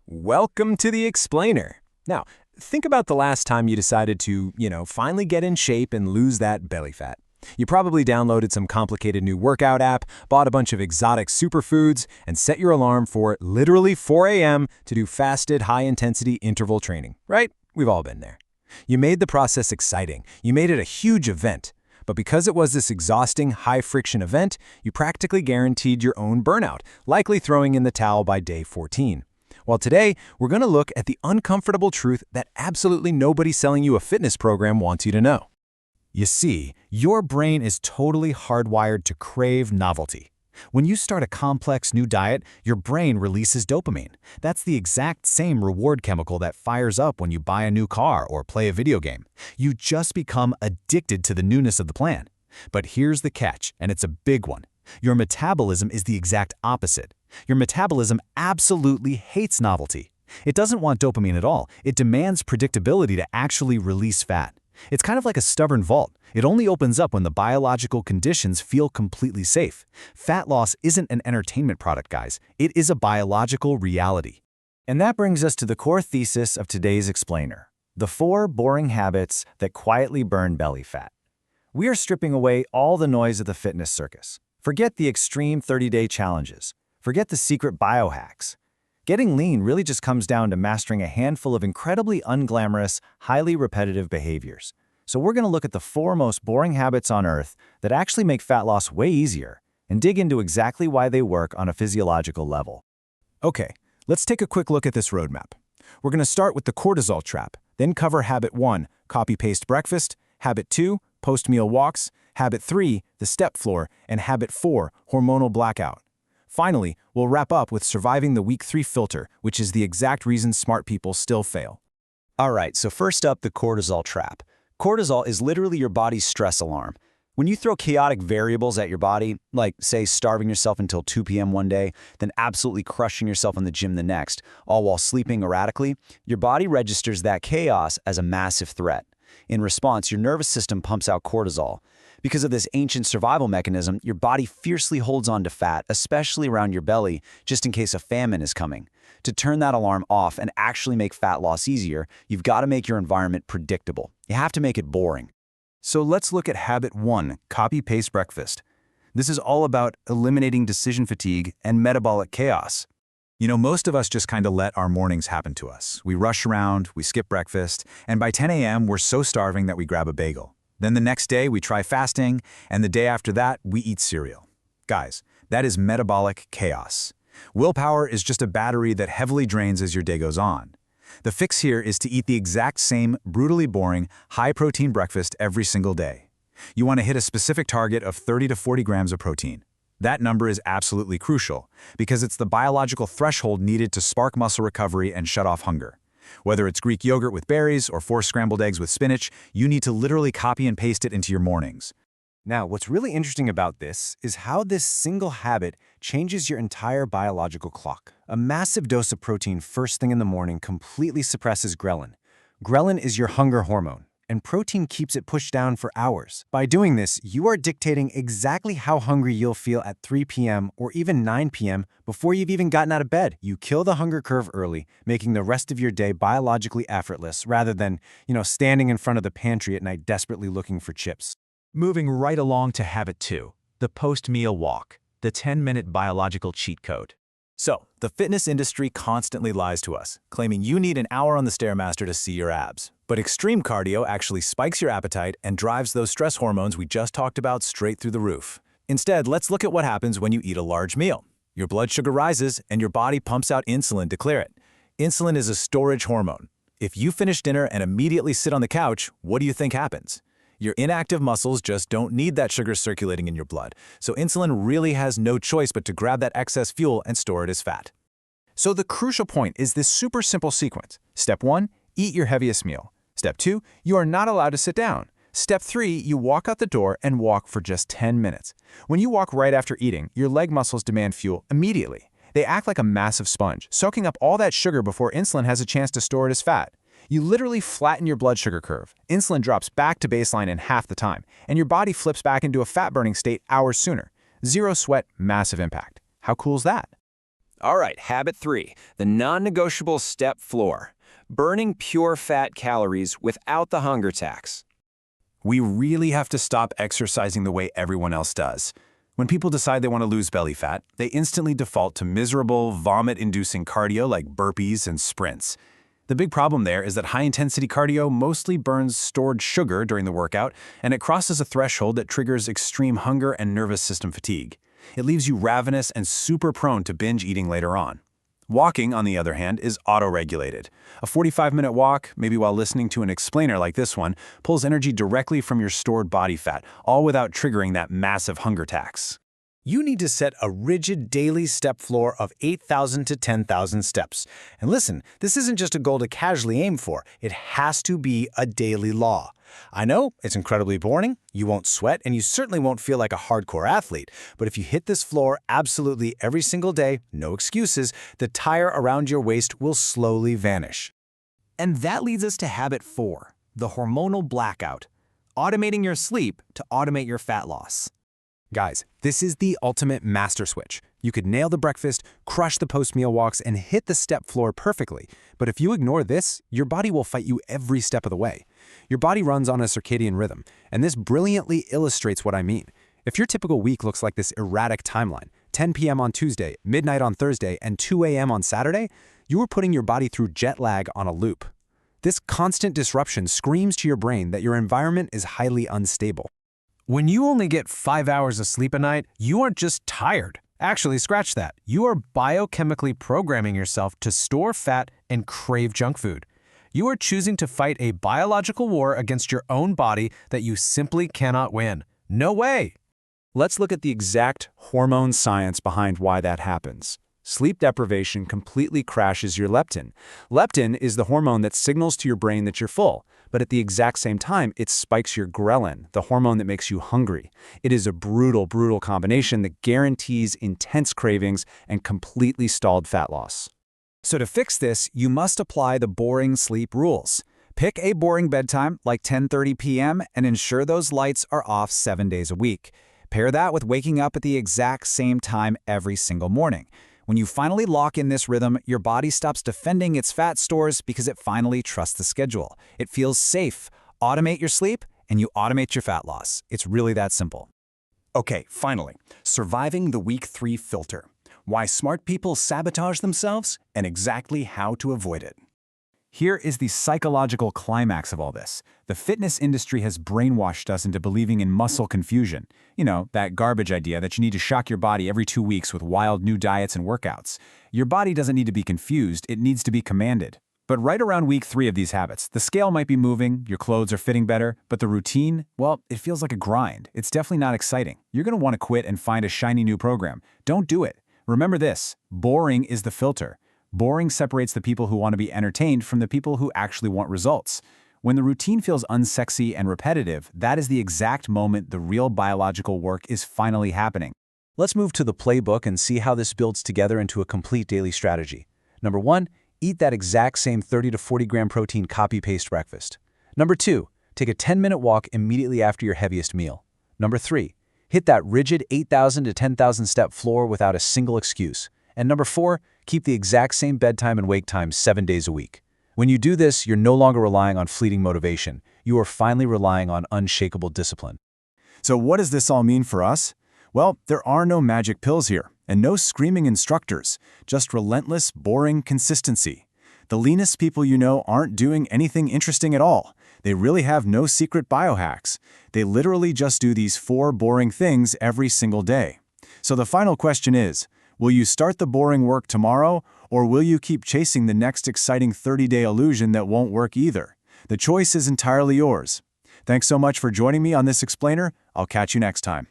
Welcome to the Explainer. Now, think about the last time you decided to, finally get in shape and lose that belly fat. You probably downloaded some complicated new workout app, bought a bunch of exotic superfoods, and set your alarm for literally 4 a.m. to do fasted, high-intensity interval training, right? We've all been there. You made the process exciting. You made it a huge event. But because it was this exhausting, high-friction event, you practically guaranteed your own burnout, likely throwing in the towel by day 14. Well, today, we're going to look at the uncomfortable truth that absolutely nobody selling you a fitness program wants you to know. You see, your brain is totally hardwired to crave novelty. When you start a complex new diet, your brain releases dopamine. That's the exact same reward chemical that fires up when you buy a new car or play a video game. You just become addicted to the newness of the plan. But here's the catch, and it's a big one. Your metabolism is the exact opposite. Your metabolism absolutely hates novelty. It doesn't want dopamine at all. It demands predictability to actually release fat. It's kind of like a stubborn vault. It only opens up when the biological conditions feel completely safe. Fat loss isn't an entertainment product, guys. It is a biological reality. And that brings us to the core thesis of today's explainer: the 4 boring habits that quietly burn belly fat. We are stripping away all the noise of the fitness circus. Forget the extreme 30-day challenges. Forget the secret biohacks. Getting lean really just comes down to mastering a handful of incredibly unglamorous, highly repetitive behaviors. So we're going to look at the 4 most boring habits on Earth that actually make fat loss way easier and dig into exactly why they work on a physiological level. Okay, let's take a quick look at this roadmap. We're going to start with the cortisol trap, then cover habit 1, copy-paste breakfast, habit 2, post-meal walks, habit 3, the step floor, and habit 4, hormonal blackout. Finally, we'll wrap up with surviving the week 3 filter, which is the exact reason smart people still fail. All right, so first up, the cortisol trap. Cortisol is literally your body's stress alarm. When you throw chaotic variables at your body, like, say, starving yourself until 2 p.m. one day, then absolutely crushing yourself in the gym the next, all while sleeping erratically, your body registers that chaos as a massive threat. In response, your nervous system pumps out cortisol. Because of this ancient survival mechanism, your body fiercely holds on to fat, especially around your belly, just in case a famine is coming. To turn that alarm off and actually make fat loss easier, you've got to make your environment predictable. You have to make it boring. So let's look at habit 1, copy-paste breakfast. This is all about eliminating decision fatigue and metabolic chaos. Most of us just kind of let our mornings happen to us. We rush around, we skip breakfast, and by 10 a.m. we're so starving that we grab a bagel. Then the next day we try fasting, and the day after that we eat cereal. Guys, that is metabolic chaos. Willpower is just a battery that heavily drains as your day goes on. The fix here is to eat the exact same brutally boring, high-protein breakfast every single day. You want to hit a specific target of 30 to 40 grams of protein. That number is absolutely crucial because it's the biological threshold needed to spark muscle recovery and shut off hunger. Whether it's Greek yogurt with berries or 4 scrambled eggs with spinach, you need to literally copy and paste it into your mornings. Now, what's really interesting about this is how this single habit changes your entire biological clock. A massive dose of protein first thing in the morning completely suppresses ghrelin. Ghrelin is your hunger hormone, and protein keeps it pushed down for hours. By doing this, you are dictating exactly how hungry you'll feel at 3 p.m. or even 9 p.m. before you've even gotten out of bed. You kill the hunger curve early, making the rest of your day biologically effortless rather than, standing in front of the pantry at night desperately looking for chips. Moving right along to habit 2, the post-meal walk, the 10-minute biological cheat code. So, the fitness industry constantly lies to us, claiming you need an hour on the Stairmaster to see your abs. But extreme cardio actually spikes your appetite and drives those stress hormones we just talked about straight through the roof. Instead, let's look at what happens when you eat a large meal. Your blood sugar rises and your body pumps out insulin to clear it. Insulin is a storage hormone. If you finish dinner and immediately sit on the couch, what do you think happens? Your inactive muscles just don't need that sugar circulating in your blood, so insulin really has no choice but to grab that excess fuel and store it as fat. So the crucial point is this super simple sequence. Step 1, eat your heaviest meal. Step 2, you are not allowed to sit down. Step 3, you walk out the door and walk for just 10 minutes. When you walk right after eating, your leg muscles demand fuel immediately. They act like a massive sponge, soaking up all that sugar before insulin has a chance to store it as fat. You literally flatten your blood sugar curve. Insulin drops back to baseline in half the time, and your body flips back into a fat-burning state hours sooner. Zero sweat, massive impact. How cool is that? All right, habit 3, the non-negotiable step floor. Burning pure fat calories without the hunger tax. We really have to stop exercising the way everyone else does. When people decide they want to lose belly fat, they instantly default to miserable, vomit-inducing cardio like burpees and sprints. The big problem there is that high-intensity cardio mostly burns stored sugar during the workout, and it crosses a threshold that triggers extreme hunger and nervous system fatigue. It leaves you ravenous and super prone to binge eating later on. Walking, on the other hand, is auto-regulated. A 45-minute walk, maybe while listening to an explainer like this one, pulls energy directly from your stored body fat, all without triggering that massive hunger tax. You need to set a rigid daily step floor of 8,000 to 10,000 steps. And listen, this isn't just a goal to casually aim for. It has to be a daily law. I know it's incredibly boring, you won't sweat, and you certainly won't feel like a hardcore athlete. But if you hit this floor absolutely every single day, no excuses, the tire around your waist will slowly vanish. And that leads us to habit 4, the hormonal blackout. Automating your sleep to automate your fat loss. Guys, this is the ultimate master switch. You could nail the breakfast, crush the post-meal walks, and hit the step floor perfectly. But if you ignore this, your body will fight you every step of the way. Your body runs on a circadian rhythm, and this brilliantly illustrates what I mean. If your typical week looks like this erratic timeline, 10 p.m. on Tuesday, midnight on Thursday, and 2 a.m. on Saturday, you are putting your body through jet lag on a loop. This constant disruption screams to your brain that your environment is highly unstable. When you only get 5 hours of sleep a night, you aren't just tired. Actually, scratch that. You are biochemically programming yourself to store fat and crave junk food. You are choosing to fight a biological war against your own body that you simply cannot win. No way! Let's look at the exact hormone science behind why that happens. Sleep deprivation completely crashes your leptin. Leptin is the hormone that signals to your brain that you're full, but at the exact same time, it spikes your ghrelin, the hormone that makes you hungry. It is a brutal combination that guarantees intense cravings and completely stalled fat loss. So to fix this, you must apply the boring sleep rules. Pick a boring bedtime like 10:30 p.m. and ensure those lights are off 7 days a week. Pair that with waking up at the exact same time every single morning. When you finally lock in this rhythm, your body stops defending its fat stores because it finally trusts the schedule. It feels safe. Automate your sleep, and you automate your fat loss. It's really that simple. Okay, finally, surviving the week 3 filter. Why smart people sabotage themselves, and exactly how to avoid it. Here is the psychological climax of all this. The fitness industry has brainwashed us into believing in muscle confusion. You know, that garbage idea that you need to shock your body every 2 weeks with wild new diets and workouts. Your body doesn't need to be confused, it needs to be commanded. But right around week 3 of these habits, the scale might be moving, your clothes are fitting better, but the routine, well, it feels like a grind. It's definitely not exciting. You're going to want to quit and find a shiny new program. Don't do it. Remember this, boring is the filter. Boring separates the people who want to be entertained from the people who actually want results. When the routine feels unsexy and repetitive, that is the exact moment the real biological work is finally happening. Let's move to the playbook and see how this builds together into a complete daily strategy. Number 1, eat that exact same 30 to 40 gram protein copy-paste breakfast. Number 2, take a 10-minute walk immediately after your heaviest meal. Number 3, hit that rigid 8,000 to 10,000 step floor without a single excuse. And number 4, keep the exact same bedtime and wake time 7 days a week. When you do this, you're no longer relying on fleeting motivation. You are finally relying on unshakable discipline. So what does this all mean for us? Well, there are no magic pills here, and no screaming instructors, just relentless, boring consistency. The leanest people you know aren't doing anything interesting at all. They really have no secret biohacks. They literally just do these 4 boring things every single day. So the final question is, will you start the boring work tomorrow, or will you keep chasing the next exciting 30-day illusion that won't work either? The choice is entirely yours. Thanks so much for joining me on this explainer. I'll catch you next time.